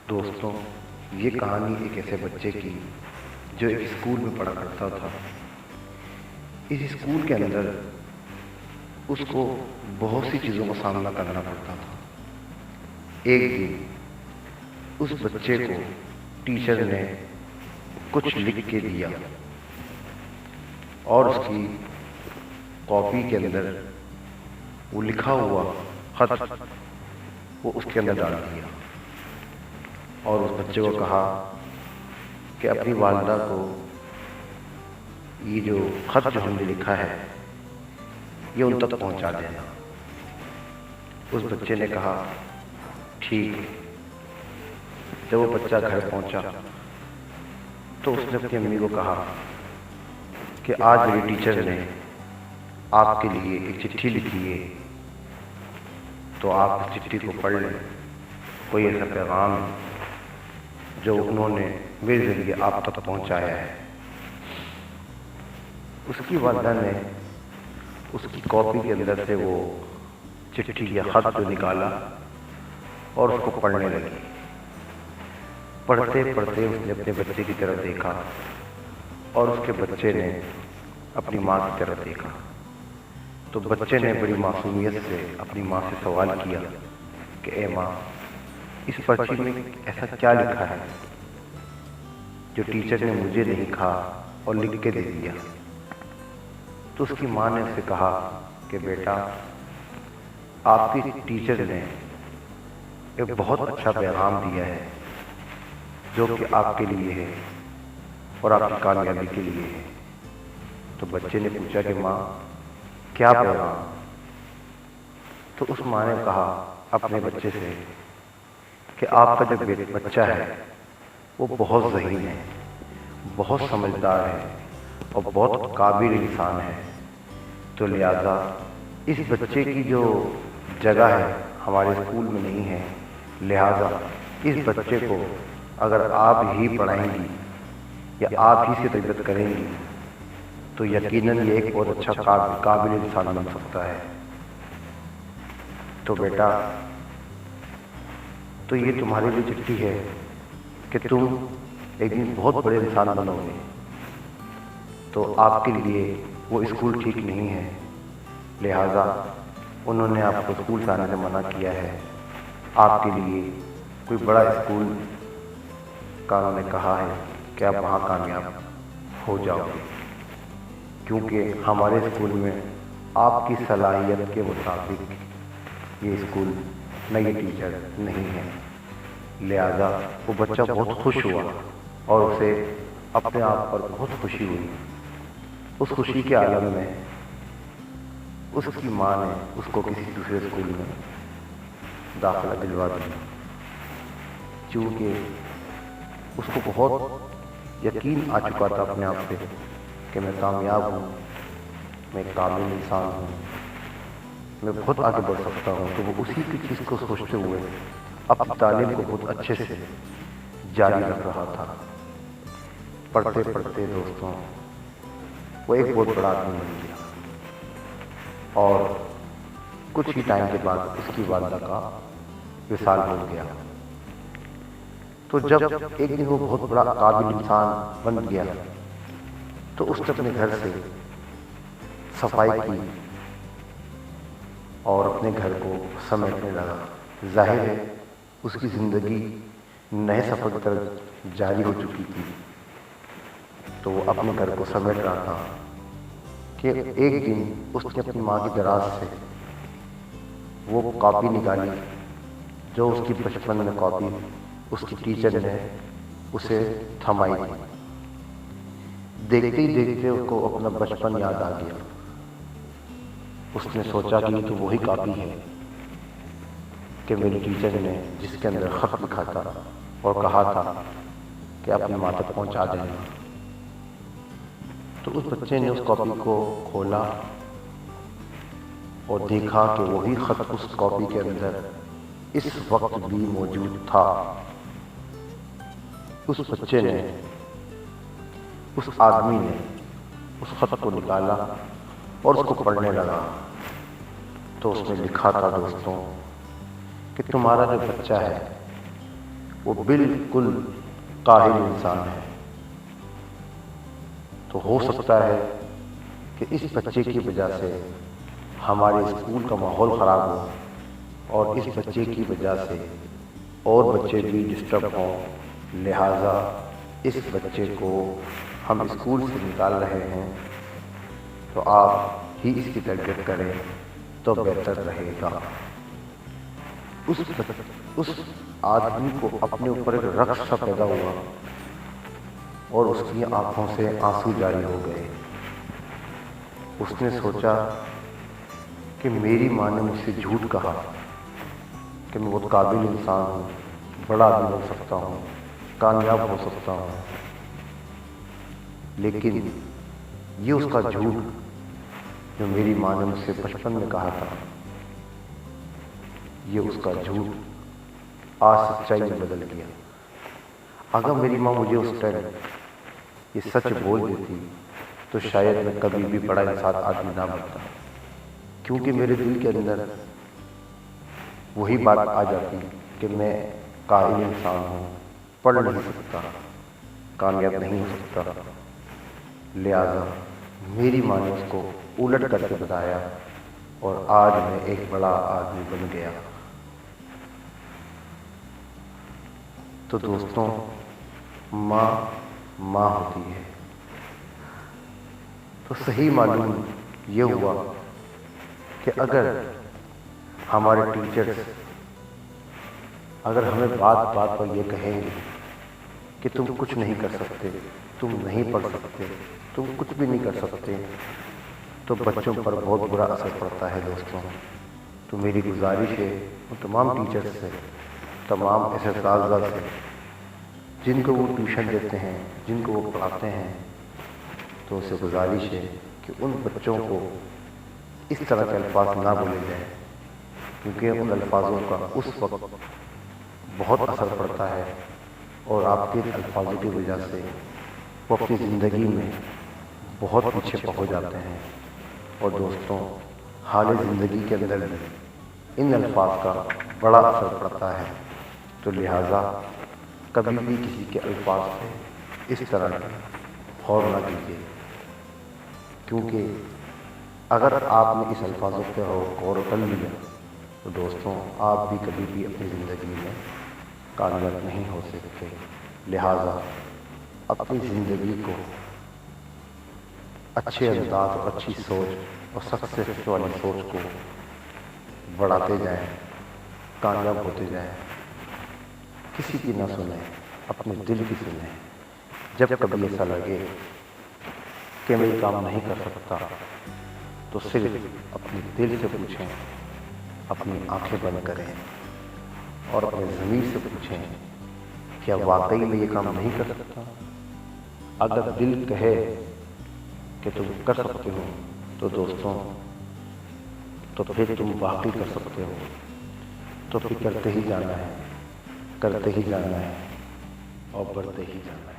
دوستوں، یہ کہانی ایک ایسے بچے کی جو ایک اسکول میں پڑھا کرتا تھا۔ اس اسکول کے اندر اس کو بہت سی چیزوں کا سامنا کرنا پڑتا تھا۔ ایک دن اس بچے کو ٹیچر نے کچھ لکھ کے دیا اور اس کی کاپی کے اندر وہ لکھا ہوا خط وہ اس کے اندر ڈال دیا اور اس بچے کو کہا کہ اپنی والدہ کو یہ جو خط جو ہم نے لکھا ہے یہ ان تک پہنچا دینا۔ اس بچے نے کہا ٹھیک ہے۔ جب وہ بچہ گھر پہنچا تو اس نے اپنی امی کو کہا کہ آج میری ٹیچر نے آپ کے لیے ایک چٹھی لکھی ہے، تو آپ اس چٹھی کو پڑھ لیں، کوئی ایسا پیغام ہے جو انہوں نے میرے ذریعے آپ تک پہنچایا ہے۔ اس کی والدہ نے اس کی کاپی کے اندر سے وہ چٹھی یا خط کو نکالا اور اس کو پڑھنے لگی۔ پڑھتے پڑھتے اس نے اپنے بچے کی طرف دیکھا اور اس کے بچے نے اپنی ماں کی طرف دیکھا، تو بچے نے بڑی معصومیت سے اپنی ماں سے سوال کیا کہ اے ماں، اس پرچی میں ایسا کیا لکھا ہے جو ٹیچر نے مجھے نہیں کہا اور لکھ کے دے دیا؟ تو اس کی ماں نے اسے کہا کہ بیٹا، آپ کی ٹیچر نے ایک بہت اچھا پیغام دیا ہے جو کہ آپ کے لیے ہے اور آپ کی کامیابی کے لیے ہے۔ تو بچے نے پوچھا کہ ماں کیا پیغام؟ تو اس ماں نے کہا اپنے بچے سے کہ آپ کا جو بچہ ہے وہ بہت ذہین ہے، بہت سمجھدار ہے اور بہت قابل انسان ہے، تو لہذا اس بچے کی جو جگہ ہے ہمارے اسکول میں نہیں ہے، لہذا اس بچے کو اگر آپ ہی پڑھائیں گی یا آپ ہی سے تربیت کریں گی تو یقیناً یہ ایک بہت اچھا قابل انسان بن سکتا ہے۔ تو بیٹا، تو یہ تمہارے لیے چٹھی ہے کہ تم ایک دن بہت بڑے انسان بنو گے، تو آپ کے لیے وہ اسکول ٹھیک نہیں ہے، لہٰذا انہوں نے آپ کو اسکول سے آنے سے منع کیا ہے۔ آپ کے لیے کوئی بڑا اسکول کا انہوں نے کہا ہے کہ آپ وہاں کامیاب ہو جاؤ گے، کیونکہ ہمارے اسکول میں آپ کی صلاحیت کے مطابق یہ اسکول نئی ٹیچر نہیں ہے۔ لہذا وہ بچہ بہت خوش ہوا اور اسے اپنے آپ پر بہت خوشی ہوئی۔ اس خوشی کے عالم میں اس کی ماں نے اس کو کسی دوسرے اسکول میں داخلہ دلوا دی، چونکہ اس کو بہت یقین آ چکا تھا اپنے آپ پہ کہ میں کامیاب ہوں، میں کامل انسان ہوں، میں بہت آگے بڑھ سکتا ہوں، تو وہ اسی کی چیز کو سوچتے ہوئے اپنی تعلیم کو بہت اچھے سے جاری رکھ رہا تھا۔ پڑھتے پڑھتے دوستوں وہ ایک بہت بڑا آدمی بن گیا اور کچھ ہی ٹائم کے بعد اس کی والدہ کا وصال ہو گیا۔ تو جب ایک دن وہ بہت بڑا قابل انسان بن گیا تو اس نے اپنے گھر سے صفائی کی اور اپنے گھر کو سمیٹنے لگا۔ ظاہر ہے اس کی زندگی نئے سفر کی طرف جاری ہو چکی تھی، تو وہ اپنے گھر کو سمیٹ رہا تھا کہ ایک دن اس نے اپنی ماں کی دراز سے وہ کاپی نکالی جو اس کی بچپن میں کاپی اس کی ٹیچر نے اسے تھمائی تھی۔ دیکھتے ہی دیکھتے اس کو اپنا بچپن یاد آ گیا۔ اس نے سوچا کہ یہ تو وہی کاپی ہے کہ میری ٹیچر نے جس کے اندر خط لکھا تھا اور کہا تھا کہ اپنی ماں تک پہنچا دینا۔ تو اس بچے نے اس کاپی کو کھولا اور دیکھا کہ وہی خط اس کاپی کے اندر اس وقت بھی موجود تھا۔ اس بچے نے، اس آدمی نے اس خط کو نکالا اور اس کو پڑھنے لگا، تو اس میں لکھا تھا دوستوں کہ تمہارا جو بچہ ہے وہ بالکل کاہل انسان ہے، تو ہو سکتا ہے کہ اس بچے کی وجہ سے ہمارے اسکول کا ماحول خراب ہو، اور اس بچے کی وجہ سے اور بچے بھی ڈسٹرب ہوں، لہٰذا اس بچے کو ہم اسکول سے نکال رہے ہیں، تو آپ ہی اس کی تربیت کریں تو بہتر رہے گا۔ اس آدمی کو اپنے اوپر ایک رقص سا پیدا ہوا اور اس کی آنکھوں سے آنسو جاری ہو گئے۔ اس نے سوچا کہ میری ماں نے مجھ سے جھوٹ کہا کہ میں بہت قابل انسان ہوں، بڑا آدمی ہو سکتا ہوں، کامیاب ہو سکتا ہوں، لیکن یہ اس کا جھوٹ جو میری ماں نے مجھ سے بچپن میں کہا تھا، یہ اس کا جھوٹ آج سچائی میں بدل گیا۔ اگر میری ماں مجھے اس ٹائم یہ سچ بول دیتی تو شاید میں کبھی بھی بڑا انسان آدمی نہ بنتا، کیونکہ میرے دل کے اندر وہی بات آ جاتی کہ میں قابل انسان ہوں، پڑھ نہیں سکتا، کامیاب نہیں ہو سکتا، لہذا میری ماں نے اس کو الٹ کر کے بتایا اور آج میں ایک بڑا آدمی بن گیا۔ تو دوستوں، ماں ماں ہوتی ہے، تو صحیح معلوم یہ ہوا کہ اگر ہمارے ٹیچرز اگر ہمیں بات بات پر یہ کہیں گے کہ تم کچھ نہیں کر سکتے، تم نہیں پڑھ سکتے، تم کچھ بھی نہیں کر سکتے، تو بچوں پر بہت برا اثر پڑتا ہے دوستوں۔ تو میری گزارش ہے ان تمام ٹیچرز سے، تمام اساتذہ سے، جن کو وہ ٹیوشن دیتے ہیں، جن کو وہ پڑھاتے ہیں، تو اسے گزارش ہے کہ ان بچوں کو اس طرح کے الفاظ نہ بولے جائیں، کیونکہ ان الفاظوں کا اس وقت بہت اثر پڑتا ہے، اور آپ کے الفاظوں کی وجہ سے وہ اپنی زندگی میں بہت پیچھے پہنچ جاتے ہیں۔ اور دوستوں، حال زندگی کے اندر بھی ان الفاظ کا بڑا اثر پڑتا ہے، تو لہٰذا کبھی بھی کسی کے الفاظ سے اس طرح غور نہ کیجیے، کیونکہ اگر آپ نے اس الفاظوں پہ غور کر لیا تو دوستوں آپ بھی کبھی بھی اپنی زندگی میں کامیاب نہیں ہو سکتے۔ لہٰذا اپنی زندگی کو اچھے انداز اور اچھی سوچ اور سکسیس والی سوچ کو بڑھاتے جائیں، کامیاب ہوتے جائیں، کسی کی نہ سنیں، اپنے دل کی سنیں۔ جب کبھی ایسا لگے کہ میں یہ کام نہیں کر سکتا تو صرف اپنے دل سے پوچھیں، اپنی آنکھیں بند کریں اور اپنے ضمیر سے پوچھیں، کیا واقعی میں یہ کام نہیں کر سکتا؟ اگر دل کہے کہ تم کر سکتے ہو تو دوستوں، تو پھر تم واقعی کر سکتے ہو، تو پھر کرتے ہی جانا ہے، کرتے ہی جانا ہے اور بڑھتے ہی جانا ہے۔